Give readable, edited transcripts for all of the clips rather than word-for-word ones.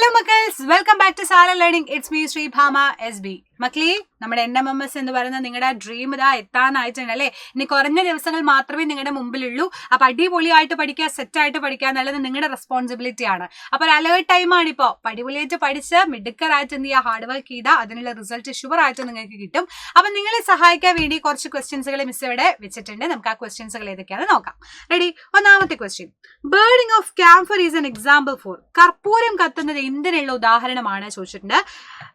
Hello മക്കൾസ്, welcome back to Sala learning. It's me Sree Bhama SB. മക്കളി, നമ്മുടെ NMMS എന്ന് പറയുന്ന നിങ്ങളുടെ ഡ്രീം ഇതാ എത്താനായിട്ടുണ്ട് അല്ലേ? ഇനി കുറഞ്ഞ ദിവസങ്ങൾ മാത്രമേ നിങ്ങളുടെ മുമ്പിലുള്ളൂ. അപ്പൊ അടിപൊളിയായിട്ട് പഠിക്കുക, സെറ്റായിട്ട് പഠിക്കുക എന്നുള്ളത് നിങ്ങളുടെ റെസ്പോൺസിബിലിറ്റി ആണ്. അപ്പൊ ഒരു അലേർട്ട് ടൈമാണ് ഇപ്പോൾ. അടിപൊളിയായിട്ട് പഠിച്ച് മിടുക്കറായിട്ട് എന്ത് ചെയ്യുക, ഹാർഡ് വർക്ക് ചെയ്താൽ അതിനുള്ള റിസൾട്ട് ഷുവർ ആയിട്ട് നിങ്ങൾക്ക് കിട്ടും. അപ്പൊ നിങ്ങളെ സഹായിക്കാൻ വേണ്ടി കുറച്ച് ക്വസ്റ്റ്യൻസുകൾ മിസ് ഇവിടെ വെച്ചിട്ടുണ്ട്. നമുക്ക് ആ ക്വസ്റ്റ്യൻസുകൾ ഏതൊക്കെയാണെന്ന് നോക്കാം. റെഡി? ഒന്നാമത്തെ question, burning of camphor is an example for. കർപ്പൂരം കത്തുന്നത് എന്തിനുള്ള ഉദാഹരണമാണ് ചോദിച്ചിട്ടുണ്ട്.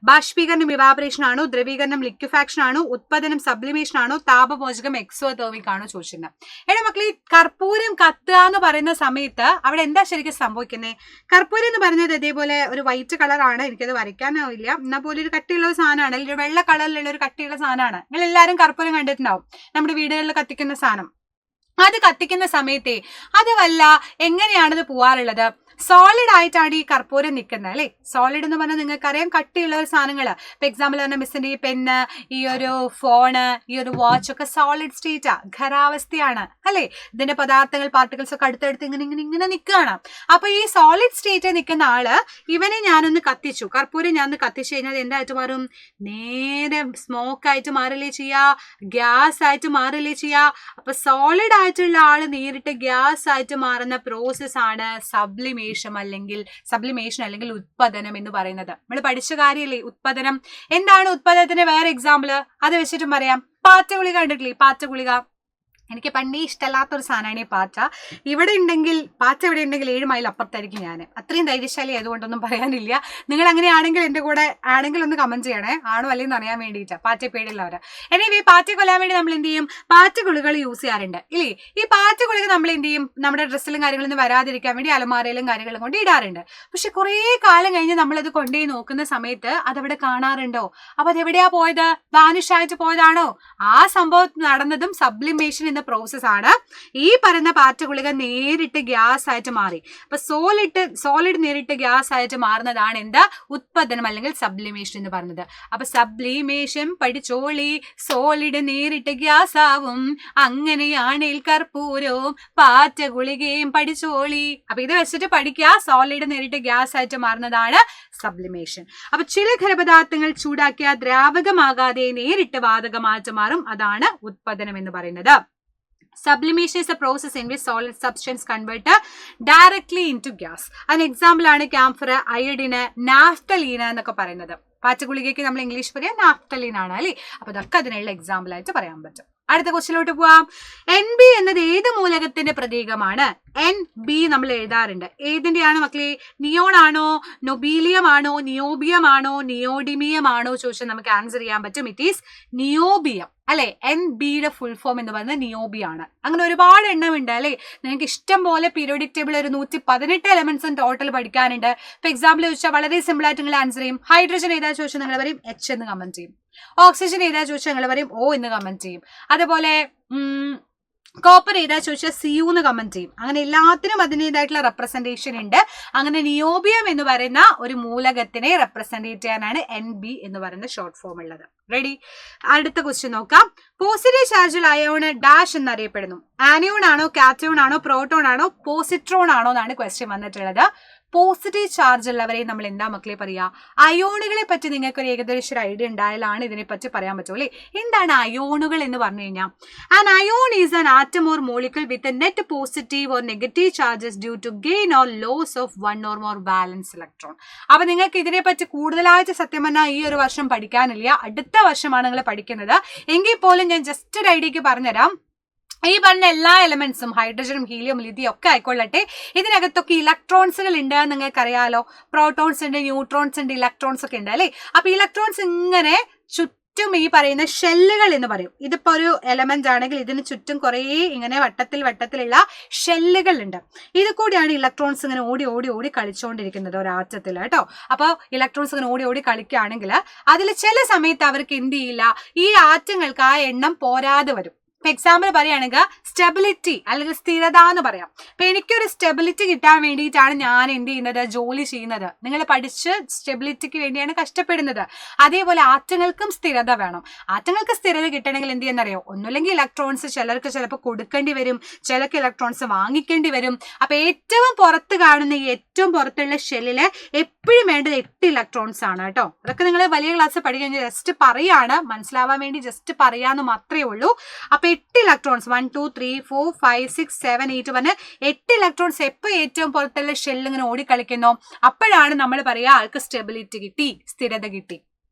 ബാഷ്പീകരണം ഇവാപറേഷൻ ആണോ, ദ്രവീകരണം ലിക്വിഫാക്ഷൻ ആണോ, ഉത്പാദനം സബ്ലിമേഷൻ ആണോ, താപമോചകം എക്സോതെർമിക് ആണോ ചോദിച്ചിട്ടുണ്ട്. എടാ മക്കളെ, കർപ്പൂരം കത്തുക എന്ന് പറയുന്ന സമയത്ത് അവിടെ എന്താ ശരിക്കും സംഭവിക്കുന്നത്? കർപ്പൂരം എന്ന് പറയുന്നത് ഇതേപോലെ ഒരു വൈറ്റ് കളറാണ്, എനിക്കത് വരയ്ക്കാനാവില്ല, എന്നാൽ പോലെ ഒരു കട്ടിയുള്ള ഒരു സാധനമാണ്, അല്ലെങ്കിൽ വെള്ള കളറിലുള്ള ഒരു കട്ടിയുള്ള സാധനമാണ്. നിങ്ങൾ എല്ലാവരും കർപ്പൂരം കണ്ടിട്ടുണ്ടാവും, നമ്മുടെ വീടുകളിൽ കത്തിക്കുന്ന സാധനം. അത് കത്തിക്കുന്ന സമയത്തെ അത് വല്ല എങ്ങനെയാണത് പോവാറുള്ളത്? സോളിഡ് ആയിട്ടാണ് ഈ കർപ്പൂരം നിൽക്കുന്നത് അല്ലേ? സോളിഡ് എന്ന് പറഞ്ഞാൽ നിങ്ങൾക്കറിയാം, കട്ടിയുള്ള ഒരു സാധനങ്ങൾ. ഇപ്പൊ എക്സാമ്പിൾ പറഞ്ഞ മിസ്സിന്റെ ഈ പെന്ന്, ഈ ഒരു ഫോണ്, ഈ ഒരു വാച്ച് ഒക്കെ സോളിഡ് സ്റ്റേറ്റാ, ഖരാവസ്ഥയാണ് അല്ലേ? ഇതിന്റെ പദാർത്ഥങ്ങൾ, പാർട്ടിക്കിൾസ് ഒക്കെ അടുത്തടുത്ത് ഇങ്ങനെ ഇങ്ങനെ ഇങ്ങനെ നിൽക്കുകയാണ്. അപ്പൊ ഈ സോളിഡ് സ്റ്റേറ്റിൽ നിൽക്കുന്ന ആള്, ഇവനെ ഞാനൊന്ന് കത്തിച്ചു, കർപ്പൂരം ഞാനൊന്ന് കത്തിച്ചു കഴിഞ്ഞാൽ എന്തായിട്ട് മാറും? നേരെ സ്മോക്ക് ആയിട്ട് മാറില്ലേ ചെയ്യാ, ഗ്യാസ് ആയിട്ട് മാറില്ലേ ചെയ്യാ. അപ്പൊ സോളിഡ് ആയിട്ടുള്ള ആള് നേരിട്ട് ഗ്യാസ് ആയിട്ട് മാറുന്ന പ്രോസസ് ആണ് സബ്ലിമേഷൻ അല്ലെങ്കിൽ ഉത്പാദനം എന്ന് പറയുന്നത്. നമ്മൾ പഠിച്ച കാര്യമല്ലേ ഉത്പാദനം. എന്താണ് ഉത്പാദനത്തിന് വേറെ എക്സാമ്പിൾ? അത് വെച്ചിട്ടും പറയാം. പാറ്റ ഗുളിക കണ്ടിട്ടില്ലേ? പാറ്റ ഗുളിക എനിക്ക് പണ്ടേ ഇഷ്ടമല്ലാത്തൊരു സാധനമാണ് ഈ പാറ്റ. ഇവിടെ ഉണ്ടെങ്കിൽ, പാറ്റ ഇവിടെ ഉണ്ടെങ്കിൽ 7 മൈൽ അപ്പുറത്തായിരിക്കും ഞാൻ. അത്രയും ധൈര്യശാലി ആയതുകൊണ്ടൊന്നും പറയാനില്ല. നിങ്ങൾ അങ്ങനെയാണെങ്കിൽ എൻ്റെ കൂടെ ആണെങ്കിൽ ഒന്ന് കമന്റ് ചെയ്യണേ, ആണോ അല്ലെന്ന് അറിയാൻ വേണ്ടിയിട്ട്. പാറ്റ പേടിയുള്ളവർ. എനിവേ, പാറ്റ കൊല്ലാൻ വേണ്ടി നമ്മൾ എന്ത് ചെയ്യും? പാറ്റ ഗുളികൾ യൂസ് ചെയ്യാറുണ്ട് ഇല്ലേ? ഈ പാറ്റ ഗുളിക നമ്മൾ എന്ത് ചെയ്യും? നമ്മുടെ ഡ്രസ്സിലും കാര്യങ്ങളൊന്നും വരാതിരിക്കാൻ വേണ്ടി അലമാരയിലും കാര്യങ്ങളും കൊണ്ട് ഇടാറുണ്ട്. പക്ഷെ കുറേ കാലം കഴിഞ്ഞ് നമ്മളത് കൊണ്ടുപോയി നോക്കുന്ന സമയത്ത് അതവിടെ കാണാറുണ്ടോ? അപ്പൊ അതെവിടെയാ പോയത്? വാനിഷ് ആയിട്ട് പോയതാണോ? ആ സംഭവം നടന്നതും സബ്ലിമേഷൻ എന്ന പ്രോസസ് ആണ്. ഈ പറയുന്ന പാറ്റ ഗുളിക നേരിട്ട് ഗ്യാസ് ആയിട്ട് മാറി. അപ്പൊ സോളിഡ് നേരിട്ട് ഗ്യാസ് ആയിട്ട് മാറുന്നതാണ് എന്താ? ഉത്പാദനം അല്ലെങ്കിൽ സബ്ലിമേഷൻ എന്ന് പറഞ്ഞത്. അപ്പൊ സബ്ലിമേഷൻ പഠിച്ചോളി, സോളിഡ് നേരിട്ട് ഗ്യാസ് ആവും, അങ്ങനെയാണെങ്കിൽ കർപ്പൂരവും പാറ്റ ഗുളികയും പഠിച്ചോളി. അപ്പൊ ഇത് വെച്ചിട്ട് പഠിക്കുക, സോളിഡ് നേരിട്ട് ഗ്യാസ് ആയിട്ട് മാറുന്നതാണ് സബ്ലിമേഷൻ. അപ്പൊ ചില ഖരപദാർത്ഥങ്ങൾ ചൂടാക്കിയ ദ്രാവകമാകാതെ നേരിട്ട് വാതകമായിട്ട് മാറും, അതാണ് ഉത്പാദനം എന്ന് പറയുന്നത്. Sublimation is a process in which solid substance converted directly into gas. An example ആണ് ക്യാംഫർ, അയഡിന്, നാഫ്തലീന എന്നൊക്കെ പറയുന്നത്. പാറ്റഗുളികയ്ക്ക് നമ്മൾ ഇംഗ്ലീഷ് പറയാം നാഫ്തലീൻ ആണ് അല്ലേ? അപ്പൊ അതൊക്കെ അതിനുള്ള എക്സാമ്പിൾ ആയിട്ട് പറയാൻ പറ്റും. അടുത്ത ക്വസ്റ്റിലോട്ട് പോവാം. NB എന്നത് ഏത് മൂലകത്തിന്റെ പ്രതീകമാണ്? NB നമ്മൾ എഴുതാറുണ്ട്. ഏതിന്റെയാണ് മക്കളെ? നിയോൺ ആണോ, നൊബീലിയം ആണോ, നിയോബിയം ആണോ, നിയോഡിമിയം ആണോ ചോദിച്ചാൽ നമുക്ക് ആൻസർ ചെയ്യാൻ പറ്റും. ഇറ്റ് ഈസ് നിയോബിയം അല്ലെ? NBയുടെ ഫുൾ ഫോം എന്ന് പറയുന്നത് നിയോബിയാണ്. അങ്ങനെ ഒരുപാട് എണ്ണം ഉണ്ട് അല്ലെ? നിങ്ങൾക്ക് ഇഷ്ടം പോലെ പീരിയോഡിക് ടേബിൾ ഒരു 118 എലമെന്റ്സും ടോട്ടൽ പഠിക്കാനുണ്ട്. ഇപ്പൊ എക്സാമ്പിൾ ചോദിച്ചാൽ വളരെ സിമ്പിൾ ആയിട്ട് നിങ്ങൾ ആൻസർ ചെയ്യും. ഹൈഡ്രജൻ ഏതാ ചോദിച്ചാൽ നിങ്ങൾ പറയും H എന്ന് കമന്റ് ചെയ്യും. ഓക്സിജൻ ഏതാ ചോദിച്ചാൽ നിങ്ങൾ പറയും O എന്ന് കമന്റ് ചെയ്യും. അതുപോലെ കോപ്പർ ഏതാ ചോദിച്ചാൽ CU എന്ന് കമന്റ് ചെയ്യും. അങ്ങനെ എല്ലാത്തിനും അതിൻ്റെതായിട്ടുള്ള റെപ്രസെന്റേഷൻ ഉണ്ട്. അങ്ങനെ നിയോബിയം എന്ന് പറയുന്ന ഒരു മൂലകത്തിനെ റെപ്രസെന്റേറ്റ് ചെയ്യാനാണ് NB എന്ന് പറയുന്ന ഷോർട്ട് ഫോം ഉള്ളത്. റെഡി? അടുത്ത ക്വസ്റ്റ്യൻ നോക്കാം. പോസിറ്റീവ് ചാർജിൽ അയോൺ ഡാഷ് എന്നറിയപ്പെടുന്നു. ആനിയോൺ ആണോ, കാറ്റയോൺ ആണോ, പ്രോട്ടോൺ ആണോ, പോസിട്രോൺ ആണോ എന്നാണ് ക്വസ്റ്റ്യൻ വന്നിട്ടുള്ളത്. പോസിറ്റീവ് ചാർജ് ഉള്ളവരെ നമ്മൾ എന്താ മക്കളെ പറയാ? അയോണുകളെ പറ്റി നിങ്ങൾക്ക് ഒരു ഏകദേശം ഒരു ഐഡിയ ഉണ്ടായാലാണ് ഇതിനെപ്പറ്റി പറയാൻ പറ്റുമോ അല്ലേ? എന്താണ് അയോണുകൾ എന്ന് പറഞ്ഞു കഴിഞ്ഞാൽ, an ion is an atom or molecule with a net positive or negative charges due to gain or loss of one or more valence electron. അപ്പൊ നിങ്ങൾക്ക് ഇതിനെപ്പറ്റി കൂടുതലായിട്ട് സത്യം പറഞ്ഞാൽ ഈ ഒരു വർഷം പഠിക്കാനില്ല, അടുത്ത വർഷമാണ് നിങ്ങൾ പഠിക്കുന്നത്. എങ്കിൽ പോലും ഞാൻ ജസ്റ്റ് ഒരു ഐഡിയക്ക് പറഞ്ഞുതരാം. ഈ പറഞ്ഞ എല്ലാ എലമെന്റ്സും, ഹൈഡ്രജനും ഹീലിയം ലിഥിയം ഒക്കെ ആയിക്കൊള്ളട്ടെ, ഇതിനകത്തൊക്കെ ഇലക്ട്രോൺസുകൾ ഉണ്ട്. നിങ്ങൾക്ക് അറിയാലോ, പ്രോട്ടോൺസ് ഉണ്ട്, ന്യൂട്രോൺസ് ഉണ്ട്, ഇലക്ട്രോൺസ് ഒക്കെ ഉണ്ട് അല്ലെ? അപ്പൊ ഇലക്ട്രോൺസ് ഇങ്ങനെ ചുറ്റും ഈ പറയുന്ന ഷെല്ലുകൾ എന്ന് പറയും. ഇതിപ്പോ ഒരു എലമെന്റ് ആണെങ്കിൽ ഇതിന് ചുറ്റും കുറെ ഇങ്ങനെ വട്ടത്തിലുള്ള ഷെല്ലുകൾ ഉണ്ട്. ഇത് കൂടിയാണ് ഇലക്ട്രോൺസ് ഇങ്ങനെ ഓടി ഓടി ഓടി കളിച്ചുകൊണ്ടിരിക്കുന്നത് ഒരു ആറ്റത്തിൽ കേട്ടോ. അപ്പൊ ഇലക്ട്രോൺസ് ഇങ്ങനെ ഓടി ഓടി കളിക്കുകയാണെങ്കിൽ അതിൽ ചില സമയത്ത് അവർക്ക് എന്ത് ചെയ്യില്ല, ഈ ആറ്റങ്ങൾക്ക് ആ എണ്ണം പോരാതെ വരും. ഇപ്പൊ എക്സാമ്പിൾ പറയുകയാണെങ്കിൽ സ്റ്റെബിലിറ്റി അല്ലെങ്കിൽ സ്ഥിരത എന്ന് പറയാം. അപ്പൊ എനിക്കൊരു സ്റ്റെബിലിറ്റി കിട്ടാൻ വേണ്ടിയിട്ടാണ് ഞാൻ എന്ത് ചെയ്യുന്നത്, ജോലി ചെയ്യുന്നത്. നിങ്ങൾ പഠിച്ച് സ്റ്റെബിലിറ്റിക്ക് വേണ്ടിയാണ് കഷ്ടപ്പെടുന്നത്. അതേപോലെ ആറ്റങ്ങൾക്കും സ്ഥിരത വേണം. ആറ്റങ്ങൾക്ക് സ്ഥിരത കിട്ടണമെങ്കിൽ എന്ത് ചെയ്യുന്നറിയോ? ഒന്നുമില്ലെങ്കിൽ ഇലക്ട്രോൺസ് ചിലർക്ക് ചിലപ്പോൾ കൊടുക്കേണ്ടി വരും, ചിലർക്ക് ഇലക്ട്രോൺസ് വാങ്ങിക്കേണ്ടി വരും. അപ്പൊ ഏറ്റവും പുറത്ത് കാണുന്ന ഈ ഏറ്റവും പുറത്തുള്ള ഷെല്ലില് എപ്പോഴും വേണ്ടത് 8 ഇലക്ട്രോൺസ് ആണ് കേട്ടോ. അതൊക്കെ നിങ്ങൾ വലിയ ക്ലാസ് പഠിക്കാൻ ജസ്റ്റ് പറയാണ്, മനസ്സിലാവാൻ വേണ്ടി ജസ്റ്റ് പറയാന്ന് മാത്രമേ ഉള്ളൂ. അപ്പൊ 8 ഇലക്ട്രോൺസ് 1 2 3 4 5 6 7 8 പറഞ്ഞ് 8 ഇലക്ട്രോൺസ് എപ്പോൾ ഏറ്റവും പുറത്തുള്ള ഷെല്ല് ഇങ്ങനെ ഓടിക്കളിക്കുന്നോ അപ്പോഴാണ് നമ്മൾ പറയുക ആൾക്ക് സ്റ്റെബിലിറ്റി കിട്ടി, സ്ഥിരത കിട്ടി.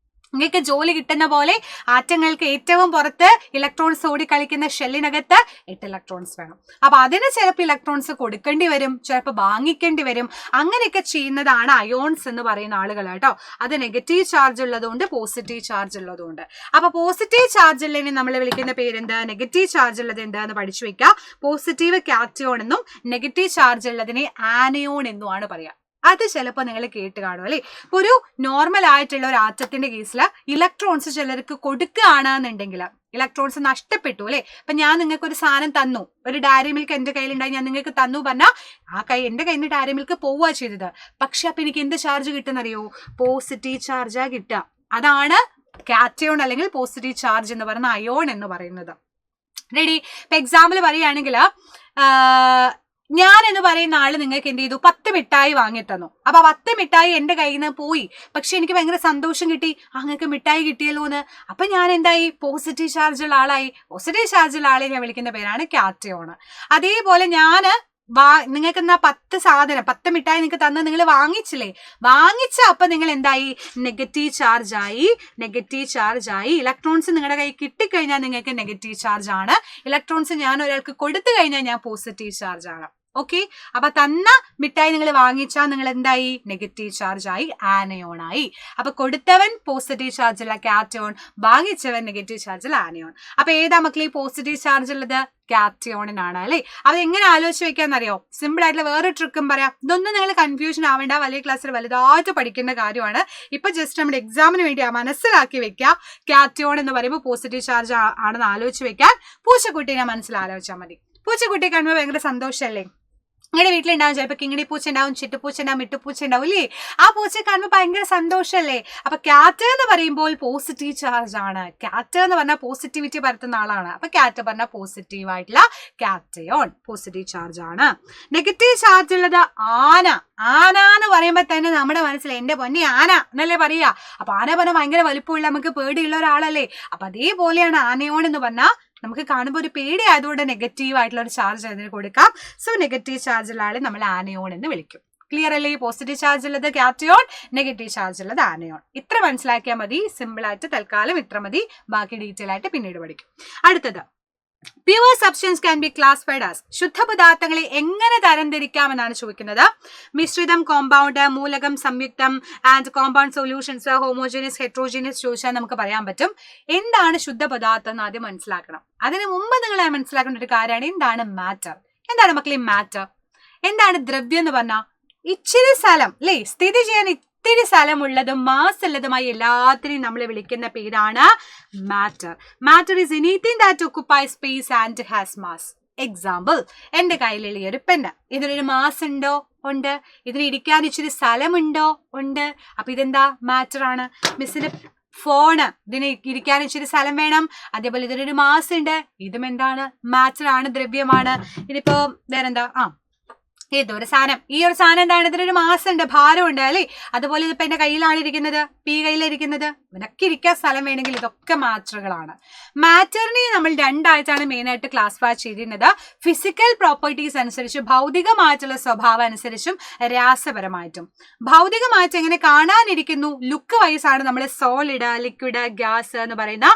നിങ്ങൾക്ക് ജോലി കിട്ടുന്ന പോലെ ആറ്റങ്ങൾക്ക് ഏറ്റവും പുറത്ത് ഇലക്ട്രോൺസ് ഓടിക്കളിക്കുന്ന ഷെല്ലിനകത്ത് 8 ഇലക്ട്രോൺസ് വേണം. അപ്പൊ അതിന് ചിലപ്പോൾ ഇലക്ട്രോൺസ് കൊടുക്കേണ്ടി വരും, ചിലപ്പോൾ വാങ്ങിക്കേണ്ടി വരും. അങ്ങനെയൊക്കെ ചെയ്യുന്നതാണ് അയോൺസ് എന്ന് പറയുന്ന ആളുകൾ കേട്ടോ. അത് നെഗറ്റീവ് ചാർജ് ഉള്ളതുകൊണ്ട് പോസിറ്റീവ് ചാർജ് ഉള്ളതുകൊണ്ട്. അപ്പൊ പോസിറ്റീവ് ചാർജ് ഉള്ളതിനെ നമ്മൾ വിളിക്കുന്ന പേരെന്ത്, നെഗറ്റീവ് ചാർജ് ഉള്ളത് എന്താന്ന് പഠിച്ചു വെക്കുക. പോസിറ്റീവ് കാറ്റയോൺ എന്നും നെഗറ്റീവ് ചാർജ് ഉള്ളതിനെ ആനയോൺ എന്നുമാണ് പറയാ. അത് ചിലപ്പോൾ നിങ്ങൾ കേട്ട് കാണും അല്ലെ. ഒരു നോർമൽ ആയിട്ടുള്ള ഒരു ആറ്റത്തിന്റെ കേസിൽ ഇലക്ട്രോൺസ് ചിലർക്ക് കൊടുക്കുകയാണെന്നുണ്ടെങ്കിൽ ഇലക്ട്രോൺസ് നഷ്ടപ്പെട്ടു അല്ലെ. അപ്പൊ ഞാൻ നിങ്ങൾക്ക് ഒരു സാധനം തന്നു, ഒരു ഡയറി മിൽക്ക് എന്റെ കയ്യിലുണ്ടായി, ഞാൻ നിങ്ങൾക്ക് തന്നു പറഞ്ഞാൽ എന്റെ കയ്യിൽ നിന്ന് ഡയറി മിൽക്ക് പോവുക ചെയ്തത്. പക്ഷെ അപ്പൊ എനിക്ക് എന്ത് ചാർജ് കിട്ടുന്നറിയോ, പോസിറ്റീവ് ചാർജാ കിട്ടുക. അതാണ് കാറ്റയോൺ അല്ലെങ്കിൽ പോസിറ്റീവ് ചാർജ് എന്ന് പറയുന്ന അയോൺ എന്ന് പറയുന്നത്. റെഡി? ഇപ്പൊ എക്സാമ്പിൾ പറയുകയാണെങ്കിൽ ഞാൻ എന്ന് പറയുന്ന ആള് നിങ്ങൾക്ക് എന്ത് ചെയ്തു, 10 മിഠായി വാങ്ങി തന്നു. അപ്പൊ 10 മിഠായി എന്റെ കയ്യിൽ നിന്ന് പോയി, പക്ഷെ എനിക്ക് ഭയങ്കര സന്തോഷം കിട്ടി, അങ്ങക്ക് മിഠായി കിട്ടിയല്ലോ എന്ന്. അപ്പൊ ഞാൻ എന്തായി, പോസിറ്റീവ് ചാർജുള്ള ആളായി. പോസിറ്റീവ് ചാർജുള്ള ആളെ ഞാൻ വിളിക്കുന്ന പേരാണ് കാറ്റയോൺ. അതേപോലെ നിങ്ങൾക്ക് എന്നാ 10 മിഠായി നിങ്ങൾക്ക് തന്ന് നിങ്ങൾ വാങ്ങിച്ചില്ലേ, വാങ്ങിച്ച അപ്പൊ നിങ്ങൾ എന്തായി, നെഗറ്റീവ് ചാർജ് ആയി. ഇലക്ട്രോൺസ് നിങ്ങളുടെ കയ്യിൽ കിട്ടിക്കഴിഞ്ഞാൽ നിങ്ങൾക്ക് നെഗറ്റീവ് ചാർജ് ആണ്. ഇലക്ട്രോൺസ് ഞാൻ ഒരാൾക്ക് കൊടുത്തു കഴിഞ്ഞാൽ ഞാൻ പോസിറ്റീവ് ചാർജ് ആണ്. ഓക്കെ, അപ്പൊ തന്ന മിഠായി നിങ്ങൾ വാങ്ങിച്ചാൽ നിങ്ങൾ എന്തായി, നെഗറ്റീവ് ചാർജ് ആയി, ആനയോൺ ആയി. അപ്പൊ കൊടുത്തവൻ പോസിറ്റീവ് ചാർജ് ഉള്ള കാറ്റയോൺ, വാങ്ങിച്ചവൻ നെഗറ്റീവ് ചാർജ് ഉള്ള ആനയോൺ. അപ്പൊ ഏതാ മക്കളെ പോസിറ്റീവ് ചാർജ് ഉള്ളത്, കാറ്റയോണിനാണ് അല്ലെ. അത് എങ്ങനെ ആലോചിച്ച് വെക്കാന്നറിയോ, സിമ്പിൾ ആയിട്ടുള്ള വേറെ ട്രിക്കും പറയാം. ഇതൊന്നും നിങ്ങൾ കൺഫ്യൂഷൻ ആവേണ്ട, വലിയ ക്ലാസ്സിൽ വലുതായിട്ട് പഠിക്കുന്ന കാര്യമാണ്. ഇപ്പൊ ജസ്റ്റ് നമ്മുടെ എക്സാമിന് വേണ്ടി മനസ്സിലാക്കി വെക്കുക. കാറ്റയോൺ എന്ന് പറയുമ്പോൾ പോസിറ്റീവ് ചാർജ് ആണെന്ന് ആലോചിച്ച് വെക്കാൻ പൂച്ചക്കുട്ടീനെ മനസ്സിലാലോചിച്ചാൽ മതി. പൂച്ചക്കുട്ടിയെ കാണുമ്പോൾ ഭയങ്കര സന്തോഷമല്ലേ. നിങ്ങളുടെ വീട്ടിലുണ്ടാവും ചിലപ്പോൾ കിങ്ങിണി പൂച്ച ഉണ്ടാവും, ചിട്ടുപൂച്ച ഉണ്ടാവും, മിട്ടുപൂച്ച ഉണ്ടാവും ഇല്ലേ. ആ പൂച്ച കാണുമ്പോൾ ഭയങ്കര സന്തോഷമല്ലേ. അപ്പൊ കാറ്റ് എന്ന് പറയുമ്പോൾ പോസിറ്റീവ് ചാർജ് ആണ്. കാറ്റ് എന്ന് പറഞ്ഞാൽ പോസിറ്റിവിറ്റി പരത്തുന്ന ആളാണ്. അപ്പൊ കാറ്റ് പറഞ്ഞാൽ പോസിറ്റീവ് ആയിട്ടുള്ള കാറ്റയോൺ, പോസിറ്റീവ് ചാർജ് ആണ്. നെഗറ്റീവ് ചാർജ് ഉള്ളത് ആന എന്ന് പറയുമ്പോൾ തന്നെ നമ്മുടെ മനസ്സിൽ എന്റെ പൊന്നി ആന എന്നല്ലേ പറയാ. അപ്പൊ ആന പറഞ്ഞാൽ ഭയങ്കര വലുപ്പമുള്ള, നമുക്ക് പേടിയുള്ള ഒരാളല്ലേ. അപ്പൊ അതേപോലെയാണ് ആനയോൺ എന്ന് പറഞ്ഞാൽ നമുക്ക് കാണുമ്പോൾ ഒരു പേടി ആയതുകൊണ്ട് നെഗറ്റീവ് ആയിട്ടുള്ള ഒരു ചാർജ് അതിന് കൊടുക്കാം. സോ നെഗറ്റീവ് ചാർജ് ഉള്ള ആളെ നമ്മൾ ആനയോൺ എന്ന് വിളിക്കും. ക്ലിയർ അല്ലേ? പോസിറ്റീവ് ചാർജ് ഉള്ളത് കാറ്റയോൺ, നെഗറ്റീവ് ചാർജ് ഉള്ളത് ആനയോൺ. ഇത്ര മനസ്സിലാക്കിയാൽ മതി. സിമ്പിൾ ആയിട്ട് തൽക്കാലം ഇത്ര മതി. ബാക്കി ഡീറ്റെയിൽ ആയിട്ട് പിന്നീട് പഠിക്കും. അടുത്തത്, pure substance can be classified as. ശുദ്ധപദാർത്ഥങ്ങളെ എങ്ങനെ തരംതിരിക്കാമെന്നാണ് ചോദിക്കുന്നത്. മിശ്രിതം, കോമ്പൗണ്ട്, മൂലകം, സംയുക്തം and compound solutions, homogeneous, heterogeneous ചോദിച്ചാൽ നമുക്ക് പറയാൻ പറ്റും. എന്താണ് ശുദ്ധപദാർത്ഥം എന്ന് ആദ്യം മനസ്സിലാക്കണം. അതിന് മുമ്പ് നിങ്ങൾ മനസ്സിലാക്കേണ്ട ഒരു കാര്യമാണ് എന്താണ് മാറ്റർ. എന്താണ് മക്കളെ മാറ്റർ? എന്താണ് ദ്രവ്യം എന്ന് പറഞ്ഞാൽ ഇച്ചിരി സ്ഥലം അല്ലേ, സ്ഥിതി ചെയ്യാൻ ഇത്തിരി സ്ഥലമുള്ളതും മാസ് ഉള്ളതുമായി എല്ലാത്തിനെയും നമ്മൾ വിളിക്കുന്ന പേരാണ് matter. Matter is anything that ഒക്കുപ്പൈസ് space and has mass. Example, എന്റെ കയ്യിലുള്ള ഒരു പെണ്ണ്, ഇതിനൊരു മാസ് ഉണ്ടോ? ഉണ്ട്. ഇതിന് ഇരിക്കാൻ ഇച്ചിരി സ്ഥലമുണ്ടോ? ഉണ്ട്. അപ്പൊ ഇതെന്താ? മാറ്റർ ആണ്. മിസ്സിന് ഫോണ്, ഇതിന് ഇരിക്കാൻ ഇച്ചിരി സ്ഥലം വേണം, അതേപോലെ ഇതിനൊരു മാസ് ഉണ്ട്, ഇതും എന്താണ്? മാറ്റർ ആണ്, ദ്രവ്യമാണ്. ഇതിപ്പോ വേറെന്താ, ഏതൊരു സാധനം, ഈ ഒരു സാധനം എന്താണ്? ഇതിനൊരു മാസം ഉണ്ട്, ഭാരം ഉണ്ട് അല്ലേ. അതുപോലെ ഇതിപ്പോ എന്റെ കയ്യിലാണ് ഇരിക്കുന്നത്, പി കയ്യിലിരിക്കുന്നത്, ഇവനൊക്കെ ഇരിക്കാൻ സ്ഥലം വേണമെങ്കിൽ ഇതൊക്കെ മാറ്ററുകളാണ്. മാറ്ററിനെ നമ്മൾ രണ്ടായിട്ടാണ് മെയിൻ ആയിട്ട് ക്ലാസിഫൈ ചെയ്തിരുന്നത്. ഫിസിക്കൽ പ്രോപ്പർട്ടീസ് അനുസരിച്ച്, ഭൗതികമായിട്ടുള്ള സ്വഭാവം അനുസരിച്ചും രാസപരമായിട്ടും. ഭൗതികമായിട്ട് എങ്ങനെ കാണാനിരിക്കുന്നു, ലുക്ക് വൈസ് ആണ് നമ്മൾ സോളിഡ്, ലിക്വിഡ്, ഗ്യാസ് എന്ന് പറയുന്ന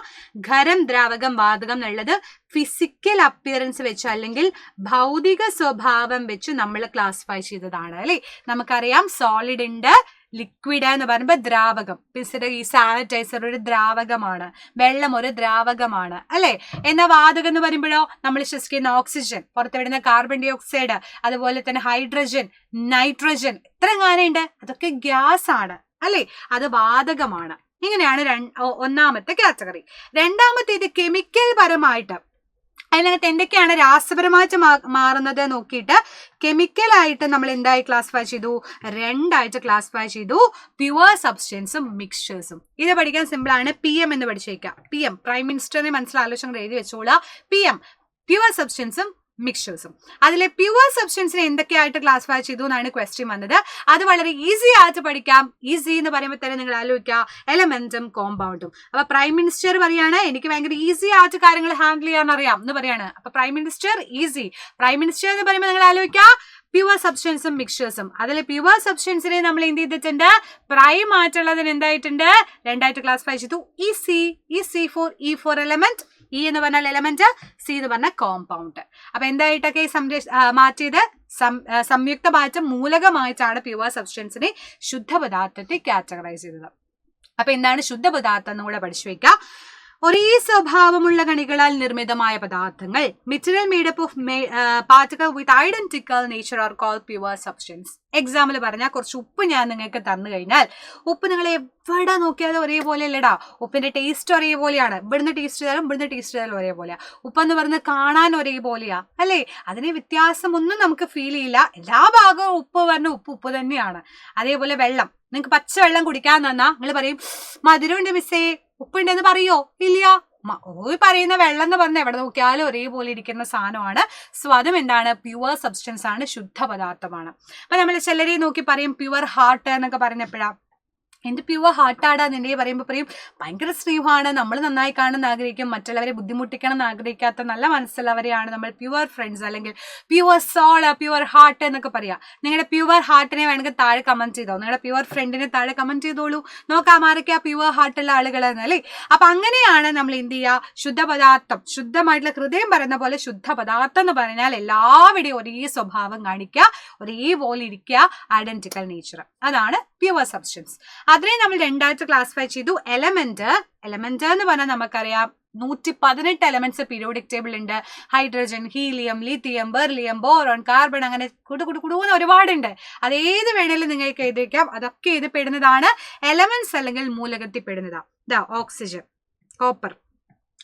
ഖരം, ദ്രാവകം, വാതകം എന്നുള്ളത് ഫിസിക്കൽ അപ്പിയറൻസ് വെച്ച് അല്ലെങ്കിൽ ഭൗതിക സ്വഭാവം വെച്ച് നമ്മൾ ക്ലാസിഫൈ ചെയ്തതാണ് അല്ലെ. നമുക്കറിയാം സോളിഡ് ഉണ്ട്, ലിക്വിഡ് എന്ന് പറയുമ്പോൾ ദ്രാവകം. ഈ സാനിറ്റൈസർ ഒരു ദ്രാവകമാണ്, വെള്ളം ഒരു ദ്രാവകമാണ് അല്ലെ. എന്നാൽ വാതകം എന്ന് പറയുമ്പോഴോ നമ്മൾ ശ്വസിക്കുന്ന ഓക്സിജൻ, പുറത്തുവിടുന്ന കാർബൺ ഡൈ ഓക്സൈഡ്, അതുപോലെ തന്നെ ഹൈഡ്രജൻ, നൈട്രജൻ, ഇത്ര ഉണ്ട്, അതൊക്കെ ഗ്യാസ് ആണ് അല്ലെ, അത് വാതകമാണ്. ഇങ്ങനെയാണ് ഒന്നാമത്തെ കാറ്റഗറി. രണ്ടാമത്തേത് കെമിക്കൽ പരമായിട്ട്, അതിനകത്ത് എന്തൊക്കെയാണ് രാസപരമായിട്ട് മാറുന്നത് നോക്കിയിട്ട് കെമിക്കലായിട്ട് നമ്മൾ എന്തായി ക്ലാസിഫൈ ചെയ്തു? രണ്ടായിട്ട് ക്ലാസിഫൈ ചെയ്തു, പ്യുവർ സബ്സ്റ്റൻസും മിക്സ്ചേഴ്സും. ഇത് പഠിക്കാൻ സിമ്പിൾ ആണ്. PM എന്ന് പഠിച്ചേക്കാം. PM പ്രൈം മിനിസ്റ്ററിനെ മനസ്സിലാലോചന എഴുതി വെച്ചോളാം. PM pure സബ്സ്റ്റൻസും മിക്സ്ചേഴ്സും. അതിലെ പ്യുവർ സബ്സ്റ്റൻസിനെ എന്തൊക്കെയായിട്ട് ക്ലാസിഫൈ ചെയ്തു എന്നാണ് ക്വസ്റ്റ്യൻ വന്നത്. അത് വളരെ ഈസി ആയിട്ട് പഠിക്കാം. ഈസി എന്ന് പറയുമ്പോൾ തന്നെ നിങ്ങൾ ആലോചിക്കുക എലമെന്റും കോമ്പൗണ്ടും. അപ്പൊ പ്രൈം മിനിസ്റ്റർ പറയാണ് എനിക്ക് ഭയങ്കര ഈസി ആയിട്ട് കാര്യങ്ങൾ ഹാൻഡിൽ ചെയ്യാൻ അറിയാം എന്ന് പറയാണ്. അപ്പൊ prime minister easy. Prime minister എന്ന് പറയുമ്പോൾ നിങ്ങൾ ആലോചിക്കുക പ്യുവർ സബ്സ്റ്റൻസും മിക്സ്ചേഴ്സും. അതിൽ പ്യുവർ സബ്സ്റ്റൻസിനെ നമ്മൾ എന്ത് ചെയ്തിട്ടുണ്ട്, പ്രൈം ആയിട്ടുള്ളതിന് എന്തായിട്ടുണ്ട്, രണ്ടായിട്ട് ക്ലാസിഫൈ ചെയ്തു. ഇ ഫോർ എലമെന്റ്, ഇ എന്ന് പറഞ്ഞാൽ എലമെന്റ്, സി എന്ന് പറഞ്ഞാൽ കോമ്പൗണ്ട്. അപ്പൊ എന്തായിട്ടൊക്കെ മാറ്റിയത്, സംയുക്തമായിട്ട് മൂലകമായിട്ടാണ് പ്യുവർ സബ്സ്റ്റൻസിനെ ശുദ്ധപദാർത്ഥത്തെ കാറ്റഗറൈസ് ചെയ്തത്. അപ്പൊ എന്താണ് ശുദ്ധപദാർത്ഥം എന്നുകൂടെ പഠിച്ചു വെക്കാം. ഒരേ സ്വഭാവമുള്ള കണികളാൽ നിർമ്മിതമായ പദാർത്ഥങ്ങൾ, material made up of particle with identical nature are called pure substance. Example പറഞ്ഞാൽ കുറച്ച് ഉപ്പ് ഞാൻ നിങ്ങൾക്ക് തന്നു കഴിഞ്ഞാൽ, ഉപ്പ് നിങ്ങൾ എവിടെ നോക്കിയാലും ഒരേപോലെ അല്ലടാ, ഉപ്പിന്റെ ടേസ്റ്റ് ഒരേപോലെയാണ്. ഇവിടുന്ന് ടേസ്റ്റ് ചെയ്താലും ഇവിടുന്ന് ടേസ്റ്റ് ചെയ്താലും ഒരേപോലെയാ. ഉപ്പെന്ന് പറയുന്നത് കാണാൻ ഒരേപോലെയാ അല്ലേ, അതിന് വ്യത്യാസമൊന്നും നമുക്ക് ഫീൽ ചെയ്യില്ല. എല്ലാ ഭാഗവും ഉപ്പ് പറഞ്ഞ ഉപ്പ് തന്നെയാണ്. അതേപോലെ വെള്ളം, നിങ്ങൾക്ക് പച്ചവെള്ളം കുടിക്കാൻ തന്നാ നിങ്ങൾ പറയും മധുരമുണ്ട് മിസ്സേ, ഉപ്പുണ്ടെന്ന് പറയോ, ഇല്ല. പറയുന്ന വെള്ളം എന്ന് പറഞ്ഞാൽ എവിടെ നോക്കിയാലും ഒരേപോലെ ഇരിക്കുന്ന സാധനമാണ്. സോ അതും എന്താണ്, പ്യുവർ സബ്സ്റ്റൻസ് ആണ്, ശുദ്ധ പദാർത്ഥമാണ്. അപ്പൊ നമ്മൾ ചിലരെ നോക്കി പറയും പ്യുവർ ഹാർട്ട് എന്നൊക്കെ പറഞ്ഞപ്പോഴാ, എന്ത് പ്യുവർ ഹാർട്ടാടാ നിന്റെ പറയുമ്പോൾ പറയും ഭയങ്കര സ്നേഹമാണ്, നമ്മൾ നന്നായി കാണുന്ന ആഗ്രഹിക്കും, മറ്റുള്ളവരെ ബുദ്ധിമുട്ടിക്കണം എന്ന് ആഗ്രഹിക്കാത്ത നല്ല മനസ്സുള്ളവരെയാണ് നമ്മൾ പ്യുവർ ഫ്രണ്ട്സ് അല്ലെങ്കിൽ പ്യുവർ സോൾ, പ്യുവർ ഹാർട്ട് എന്നൊക്കെ പറയാം. നിങ്ങളുടെ പ്യുവർ ഹാർട്ടിനെ വേണമെങ്കിൽ താഴെ കമന്റ് ചെയ്തോ, നിങ്ങളുടെ പ്യുവർ ഫ്രണ്ടിനെ താഴെ കമന്റ് ചെയ്തോളൂ, നോക്കാം ആരൊക്കെയാ പ്യുവർ ഹാർട്ടുള്ള ആളുകളെന്നല്ലേ. അപ്പൊ അങ്ങനെയാണ് നമ്മൾ എന്ത് ചെയ്യുക, ശുദ്ധപദാർത്ഥം, ശുദ്ധമായിട്ടുള്ള ഹൃദയം പറയുന്ന പോലെ ശുദ്ധ പദാർത്ഥം എന്ന് പറഞ്ഞാൽ എല്ലാവിടെയും ഒരേ സ്വഭാവം കാണിക്കുക, ഒരേപോലെ ഇരിക്കുക, ഐഡന്റിക്കൽ നേച്ചർ. അതാണ് പ്യുവർ സബ്സ്റ്റൻസ്. അതിനെ നമ്മൾ രണ്ടായിട്ട് ക്ലാസിഫൈ ചെയ്തു. എലമെന്റ് എന്ന് പറഞ്ഞാൽ നമുക്കറിയാം 118 എലമെന്റ്സ് പീരിയോഡിക് ടേബിൾ ഉണ്ട്. Hydrogen, helium, lithium, beryllium, boron, carbon, അങ്ങനെ കുടുകുടുകുടുന്ന് ഒരുപാടുണ്ട്. അതേത് വേണേലും നിങ്ങൾക്ക് എഴുതിക്കാം. അതൊക്കെ ഇത് പെടുന്നതാണ് എലമെന്റ്സ് അല്ലെങ്കിൽ മൂലകത്തിൽ പെടുന്നതാ. ഓക്സിജൻ, കോപ്പർ,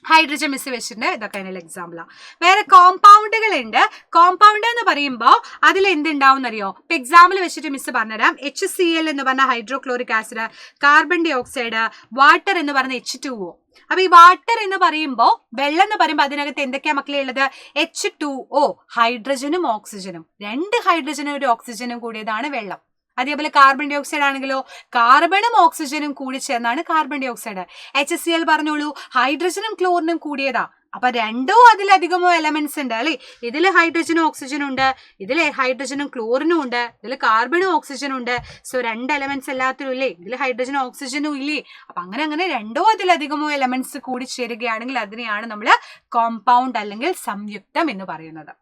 ഹൈഡ്രജൻ മിസ് വെച്ചിട്ടുണ്ട്. ഇതൊക്കെ അതിനുള്ള എക്സാമ്പിളാണ്. വേറെ കോമ്പൗണ്ടുകൾ ഉണ്ട്. കോമ്പൗണ്ട് എന്ന് പറയുമ്പോൾ അതിൽ എന്തുണ്ടാവും എന്നറിയോ, ഇപ്പൊ എക്സാമ്പിൾ വെച്ചിട്ട് മിസ് പറഞ്ഞുതരാം. HCl എന്ന് പറഞ്ഞ hydrochloric acid, carbon dioxide, water എന്ന് പറഞ്ഞ H2O. അപ്പൊ ഈ വാട്ടർ എന്ന് പറയുമ്പോൾ, വെള്ളം എന്ന് പറയുമ്പോൾ അതിനകത്ത് എന്തൊക്കെയാ മക്കളെ ഉള്ളത്, H2O, ഹൈഡ്രജനും ഓക്സിജനും, 2 ഹൈഡ്രജനും ഒരു ഓക്സിജനും കൂടിയതാണ് വെള്ളം. അതേപോലെ കാർബൺ ഡൈ ഓക്സൈഡ് ആണെങ്കിലോ, കാർബണും ഓക്സിജനും കൂടി ചേർന്നാണ് കാർബൺ ഡൈ ഓക്സൈഡ്. HCl പറഞ്ഞോളൂ, ഹൈഡ്രജനും ക്ലോറിനും കൂടിയതാ. അപ്പൊ 2ഓ അതിലധികമോ എലമെന്റ്സ് ഉണ്ട് അല്ലെ. ഇതിൽ ഹൈഡ്രജനും ഓക്സിജനും ഉണ്ട്, ഇതിൽ ഹൈഡ്രജനും ക്ലോറിനും ഉണ്ട്, ഇതിൽ കാർബണും ഓക്സിജനും ഉണ്ട്. സോ 2 എലമെന്റ്സ് എല്ലാത്തിലും ഇല്ലേ, ഇതിൽ ഹൈഡ്രജനും ഓക്സിജനും ഇല്ലേ. അപ്പൊ അങ്ങനെ 2ഓ അതിലധികമോ എലമെന്റ്സ് കൂടി ചേരുകയാണെങ്കിൽ അതിനെയാണ് നമ്മൾ കോമ്പൗണ്ട് അല്ലെങ്കിൽ സംയുക്തം എന്ന് പറയുന്നത്.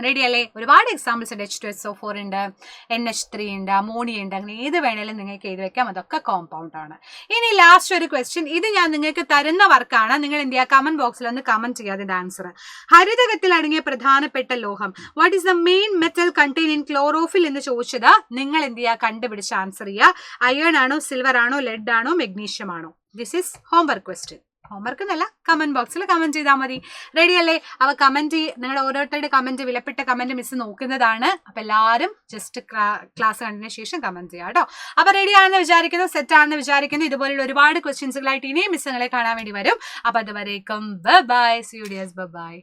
റെഡി അല്ലേ? ഒരുപാട് എക്സാമ്പിൾസ് ഉണ്ട്. H2SO4 ഉണ്ട്, NH3 ഉണ്ട്, അമോണിയ ഉണ്ട്, അങ്ങനെ ഏത് വേണേലും നിങ്ങൾക്ക് എഴുതി വെക്കാം. അതൊക്കെ കോമ്പൗണ്ട് ആണ്. ഇനി ലാസ്റ്റ് ഒരു ക്വസ്റ്റ്യൻ, ഇത് ഞാൻ നിങ്ങൾക്ക് തരുന്ന വർക്കാണ്. നിങ്ങൾ എന്ത് ചെയ്യുക, കമന്റ് ബോക്സിൽ ഒന്ന് കമന്റ് ചെയ്യുക അതിന്റെ ആൻസർ. ഹരിതകത്തിൽ അടങ്ങിയ പ്രധാനപ്പെട്ട ലോഹം, what is the main metal contain in chlorophyll എന്ന് ചോദിച്ചത് നിങ്ങൾ എന്ത് ചെയ്യുക, കണ്ടുപിടിച്ച് ആൻസർ ചെയ്യുക. അയൺ ആണോ, സിൽവർ ആണോ, ലെഡ് ആണോ, മെഗ്നീഷ്യം ആണോ? This is homework question. Homework എന്നല്ല, കമന്റ് ബോക്സിൽ കമന്റ് ചെയ്താൽ മതി. റെഡി അല്ലേ? അവ കമന്റ്, നിങ്ങളുടെ ഓരോരുത്തരുടെ കമന്റ്, വിലപ്പെട്ട കമന്റ് മിസ് നോക്കുന്നതാണ്. അപ്പൊ എല്ലാവരും ജസ്റ്റ് ക്ലാസ് കണ്ടതിന് ശേഷം കമന്റ് ചെയ്യാം കേട്ടോ. അപ്പൊ റെഡി ആണെന്ന് വിചാരിക്കുന്നു, സെറ്റ് ആണെന്ന് വിചാരിക്കുന്നു. ഇതുപോലുള്ള ഒരുപാട് ക്വസ്റ്റ്യൻസുകളായിട്ട് ഇനിയും മിസ് നിങ്ങളെ കാണാൻ വേണ്ടി വരും. അപ്പൊ അതുവരേക്കും bye bye, see you dears, bye by.